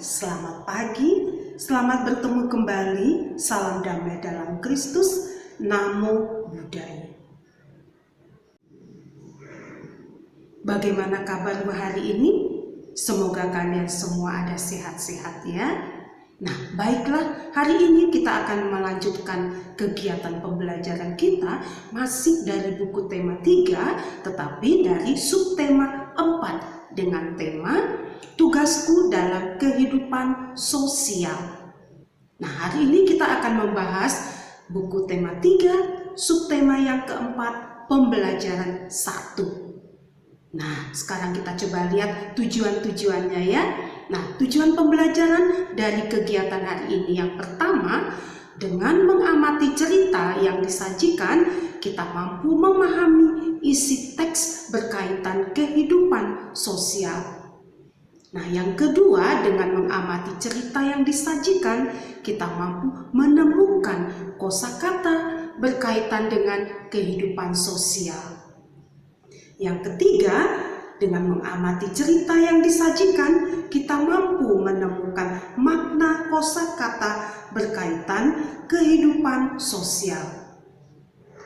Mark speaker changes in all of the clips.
Speaker 1: selamat pagi, selamat bertemu kembali, salam damai dalam Kristus, Namo Buddhaya. Bagaimana kabarmu hari ini? Semoga kalian semua ada sehat-sehat ya. Nah, baiklah, hari ini kita akan melanjutkan kegiatan pembelajaran kita masih dari buku tema 3, tetapi dari subtema 4 dengan tema Tugasku dalam Kehidupan Sosial. Nah, hari ini kita akan membahas buku tema 3, subtema yang keempat, pembelajaran 1. Nah, sekarang kita coba lihat tujuan-tujuannya ya. Nah, tujuan pembelajaran dari kegiatan hari ini yang pertama, dengan mengamati cerita yang disajikan, kita mampu memahami isi teks berkaitan kehidupan sosial. Nah, yang kedua, dengan mengamati cerita yang disajikan, kita mampu menemukan kosakata berkaitan dengan kehidupan sosial. Yang ketiga, dengan mengamati cerita yang disajikan, kita mampu menemukan makna kosakata berkaitan kehidupan sosial.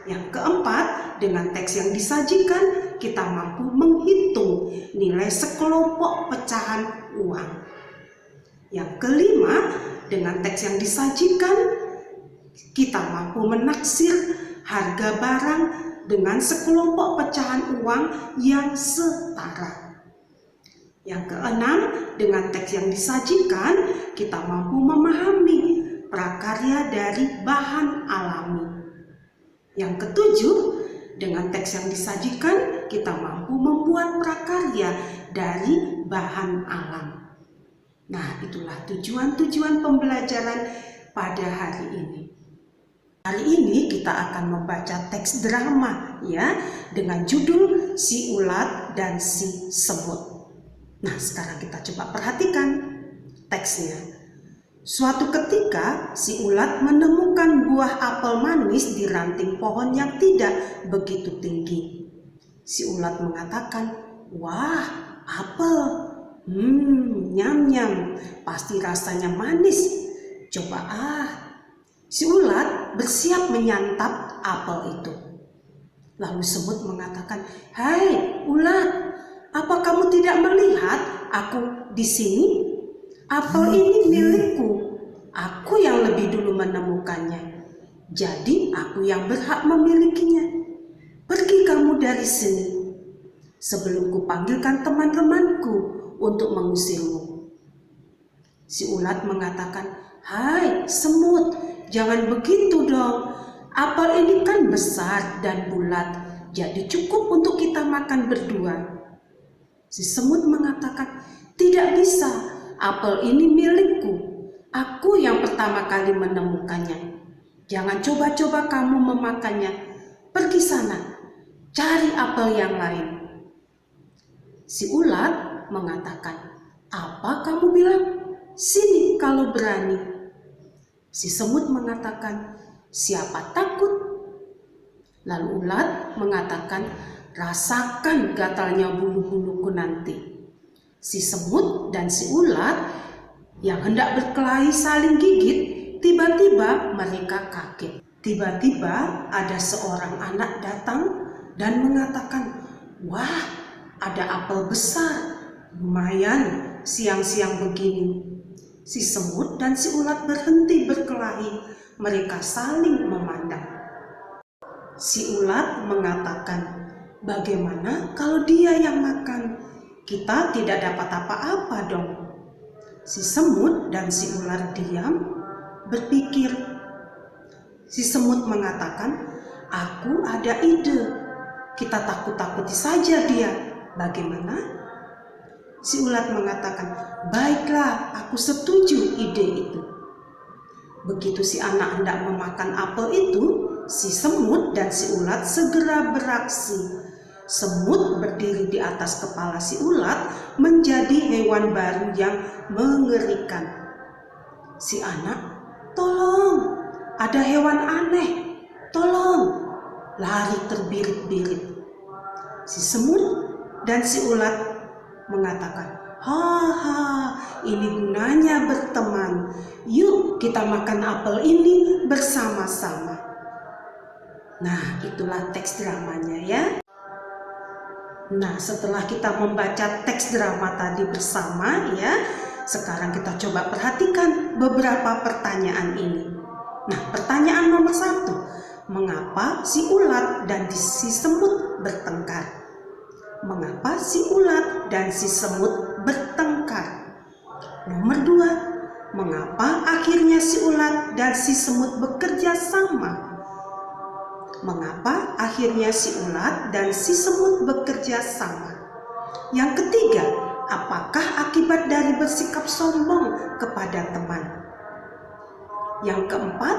Speaker 1: Yang keempat, dengan teks yang disajikan, kita mampu menghitung nilai sekelompok pecahan uang. Yang kelima, dengan teks yang disajikan, kita mampu menaksir harga barang dengan sekelompok pecahan uang yang setara. Yang keenam, dengan teks yang disajikan, kita mampu memahami prakarya dari bahan alami. Yang ketujuh, dengan teks yang disajikan, kita mampu membuat prakarya dari bahan alam. Nah, itulah tujuan-tujuan pembelajaran pada hari ini. Hari ini kita akan membaca teks drama ya, dengan judul Si Ulat dan Si Semut. Nah, sekarang kita coba perhatikan teksnya. Suatu ketika si ulat menemukan buah apel manis di ranting pohon yang tidak begitu tinggi. Si ulat mengatakan, "Wah, apel. Nyam-nyam, pasti rasanya manis. Coba Si ulat bersiap menyantap apel itu. Lalu semut mengatakan, "Hai ulat, apa kamu tidak melihat aku di sini? Apel ini milikku. Aku yang lebih dulu menemukannya. Jadi aku yang berhak memilikinya. Pergi kamu dari sini sebelum kupanggilkan teman-temanku untuk mengusirmu." Si ulat mengatakan, "Hai semut, jangan begitu dong. Apel ini kan besar dan bulat, jadi cukup untuk kita makan berdua." Si semut mengatakan, "Tidak bisa. Apel ini milikku. Aku yang pertama kali menemukannya. Jangan coba-coba kamu memakannya. Pergi sana, cari apel yang lain." Si ulat mengatakan, "Apa kamu bilang? Sini kalau berani." Si semut mengatakan, "Siapa takut?" Lalu ulat mengatakan, "Rasakan gatalnya bulu-buluku nanti." Si semut dan si ulat yang hendak berkelahi saling gigit, tiba-tiba mereka kaget. Tiba-tiba ada seorang anak datang dan mengatakan, "Wah, ada apel besar. Lumayan siang-siang begini." Si semut dan si ulat berhenti berkelahi. Mereka saling memandang. Si ulat mengatakan, "Bagaimana kalau dia yang makan? Kita tidak dapat apa-apa dong." Si semut dan si ular diam berpikir. Si semut mengatakan, "Aku ada ide. Kita takut-takuti saja dia. Bagaimana?" Si ulat mengatakan, "Baiklah, aku setuju ide itu." Begitu si anak hendak memakan apel itu, si semut dan si ulat segera beraksi. Semut berdiri di atas kepala si ulat menjadi hewan baru yang mengerikan. Si anak, "Tolong, ada hewan aneh, tolong!" Lari terbirit-birit. Si semut dan si ulat mengatakan, Haha, ini gunanya berteman. Yuk kita makan apel ini bersama-sama. Nah, itulah teks dramanya ya. Nah, setelah kita membaca teks drama tadi bersama ya, sekarang kita coba perhatikan beberapa pertanyaan ini. Nah, pertanyaan nomor 1, mengapa si ulat dan si semut bertengkar? Mengapa si ulat dan si semut bertengkar? Nomor 2, mengapa akhirnya si ulat dan si semut bekerja sama? Mengapa akhirnya si ulat dan si semut bekerja sama? Yang ketiga, apakah akibat dari bersikap sombong kepada teman? Yang keempat,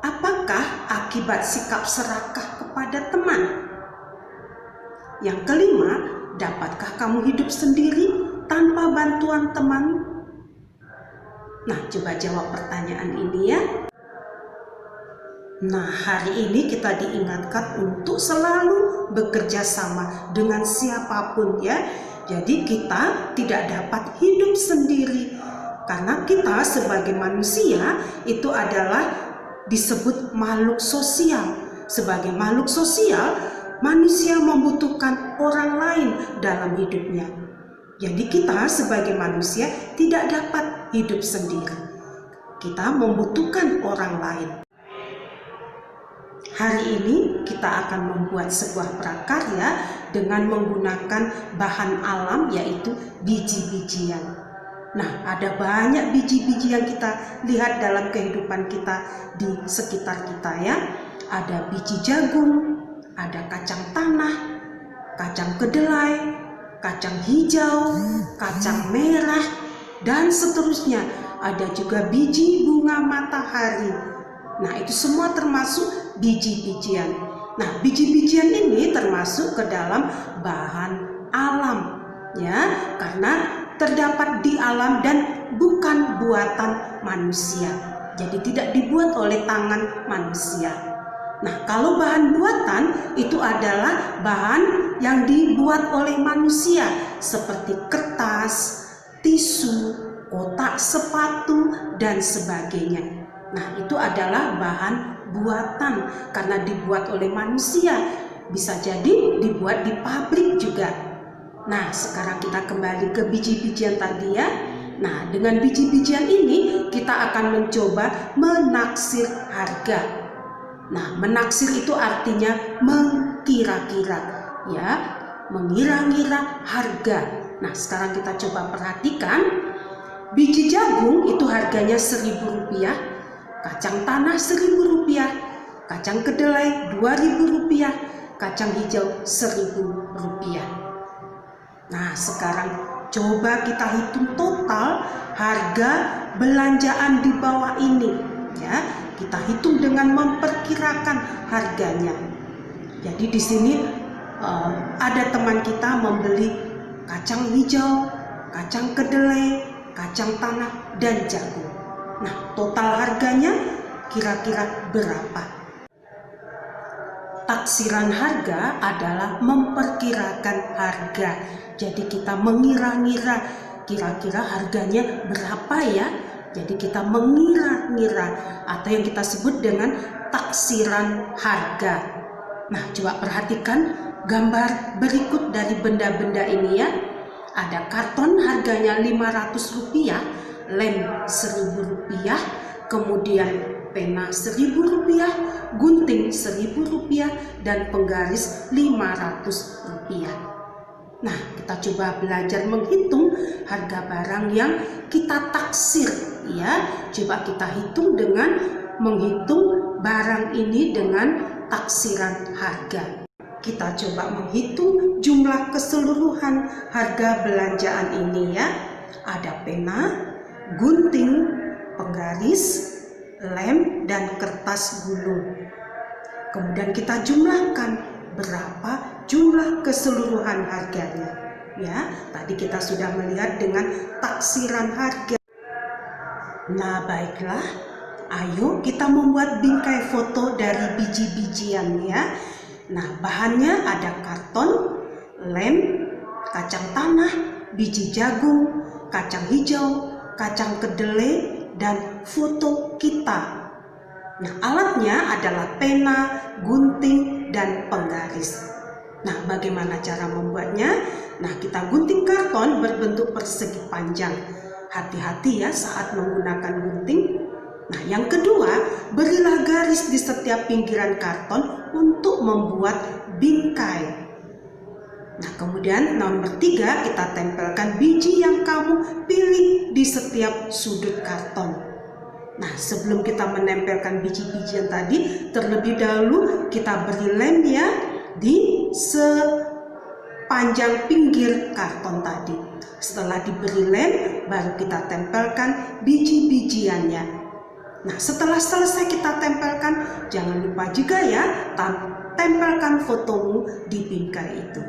Speaker 1: apakah akibat sikap serakah kepada teman? Yang kelima, dapatkah kamu hidup sendiri tanpa bantuan teman? Nah, coba jawab pertanyaan ini ya. Nah, hari ini kita diingatkan untuk selalu bekerja sama dengan siapapun ya. Jadi kita tidak dapat hidup sendiri. Karena kita sebagai manusia itu adalah disebut makhluk sosial. Sebagai makhluk sosial, manusia membutuhkan orang lain dalam hidupnya. Jadi kita sebagai manusia tidak dapat hidup sendiri. Kita membutuhkan orang lain. Hari ini kita akan membuat sebuah prakarya dengan menggunakan bahan alam yaitu biji-bijian. Nah, ada banyak biji-biji yang kita lihat dalam kehidupan kita di sekitar kita ya. Ada biji jagung, ada kacang tanah, kacang kedelai, kacang hijau, kacang merah, dan seterusnya. Ada juga biji bunga matahari. Nah, itu semua termasuk biji-bijian. Nah, biji-bijian ini termasuk ke dalam bahan alam ya, karena terdapat di alam dan bukan buatan manusia. Jadi tidak dibuat oleh tangan manusia. Nah, kalau bahan buatan itu adalah bahan yang dibuat oleh manusia seperti kertas, tisu, kotak sepatu, dan sebagainya. Nah, itu adalah bahan buatan karena dibuat oleh manusia. Bisa jadi dibuat di pabrik juga. Nah, sekarang kita kembali ke biji-bijian tadi ya. Nah, dengan biji-bijian ini kita akan mencoba menaksir harga. Nah, menaksir itu artinya mengkira-kira ya, mengira-ngira harga. Nah, sekarang kita coba perhatikan. Biji jagung itu harganya Rp1.000, kacang tanah Rp1.000, kacang kedelai Rp2.000, kacang hijau Rp1.000. Nah, sekarang coba kita hitung total harga belanjaan di bawah ini ya. Kita hitung dengan memperkirakan harganya. Jadi di sini ada teman kita membeli kacang hijau, kacang kedelai, kacang tanah, dan jagung. Nah, total harganya kira-kira berapa? Taksiran harga adalah memperkirakan harga. Jadi kita mengira-ngira kira-kira harganya berapa ya. Jadi kita mengira-ngira atau yang kita sebut dengan taksiran harga. Nah, coba perhatikan gambar berikut dari benda-benda ini ya. Ada karton harganya Rp500, lem Rp1.000, kemudian pena Rp1.000, gunting Rp1.000, dan penggaris Rp500. Nah, kita coba belajar menghitung harga barang yang kita taksir ya. Coba kita hitung dengan menghitung barang ini dengan taksiran harga. Kita coba menghitung jumlah keseluruhan harga belanjaan ini ya. Ada pena, gunting, penggaris, lem, dan kertas gulung. Kemudian kita jumlahkan berapa jumlah keseluruhan harganya ya. Tadi kita sudah melihat dengan taksiran harga. Nah, baiklah, ayo kita membuat bingkai foto dari biji-bijian ya. Nah, bahannya ada karton, lem, kacang tanah, biji jagung, kacang hijau, kacang kedelai, dan foto kita. Nah, alatnya adalah pena, gunting, dan penggaris. Nah, bagaimana cara membuatnya? Nah, kita gunting karton berbentuk persegi panjang. Hati-hati ya saat menggunakan gunting. Nah, yang kedua, berilah garis di setiap pinggiran karton untuk membuat bingkai. Nah, kemudian nomor 3, kita tempelkan biji yang kamu pilih di setiap sudut karton. Nah, sebelum kita menempelkan biji-bijian tadi, terlebih dahulu kita beri lem ya di sepanjang pinggir karton tadi. Setelah diberi lem, baru kita tempelkan biji-bijiannya. Nah, setelah selesai kita tempelkan, jangan lupa juga ya, tempelkan fotomu di bingkai itu.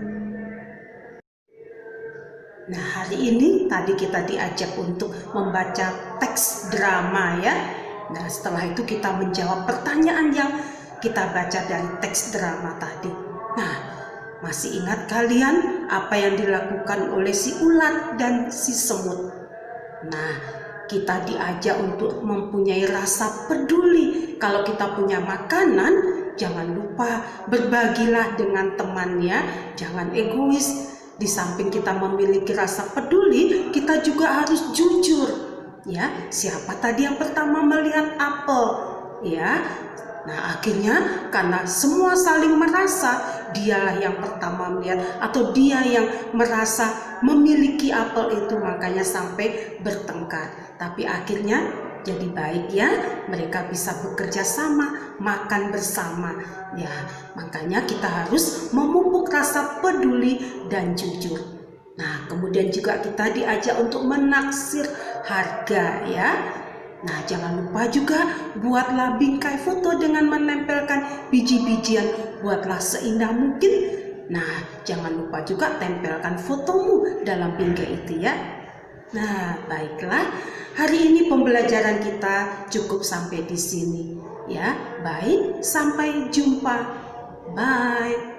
Speaker 1: Nah, hari ini tadi kita diajak untuk membaca teks drama ya. Nah, setelah itu kita menjawab pertanyaan yang kita baca dari teks drama tadi. Nah, masih ingat kalian apa yang dilakukan oleh si ulat dan si semut? Nah, kita diajak untuk mempunyai rasa peduli. Kalau kita punya makanan, jangan lupa berbagilah dengan temannya, jangan egois. Di samping kita memiliki rasa peduli, kita juga harus jujur. Ya, siapa tadi yang pertama melihat apel? Ya, nah akhirnya karena semua saling merasa, dialah yang pertama melihat atau dia yang merasa memiliki apel itu, makanya sampai bertengkar. Tapi akhirnya jadi baik ya, mereka bisa bekerja sama, makan bersama ya. Makanya kita harus memupuk rasa peduli dan jujur. Nah, kemudian juga kita diajak untuk menaksir harga ya. Nah, jangan lupa juga buatlah bingkai foto dengan menempelkan biji-bijian, buatlah seindah mungkin. Nah, jangan lupa juga tempelkan fotomu dalam bingkai itu ya. Nah, baiklah. Hari ini pembelajaran kita cukup sampai di sini ya. Baik, sampai jumpa. Bye.